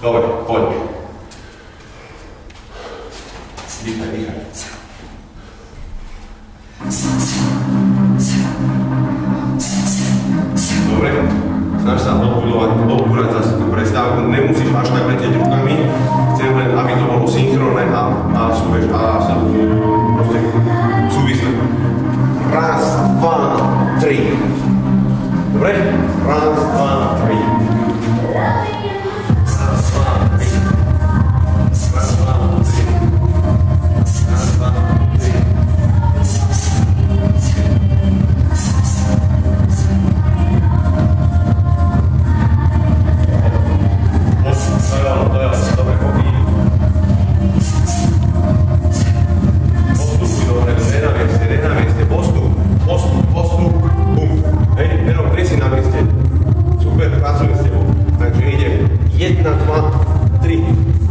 Dobre, poď. Dýchaj, dýchaj. Dobre, snaž sa odbúrať zase tú prestávku, nemusíš až tak letieť rukami, chcem len, aby to bolo synchronné a súbež a sa proste súvisle. Raz, dva, tri. Dobre? Raz, dva, tri. Raz, dva, tri. Raz, dva, tri. Raz, dva, tri. Dobre, pokyň. Postupuj dobre, ne na mieste, postup, bum. Hej, jenom tresi na mieste. Super, pracujem s tebou. Takže idem. 1, 2, 3.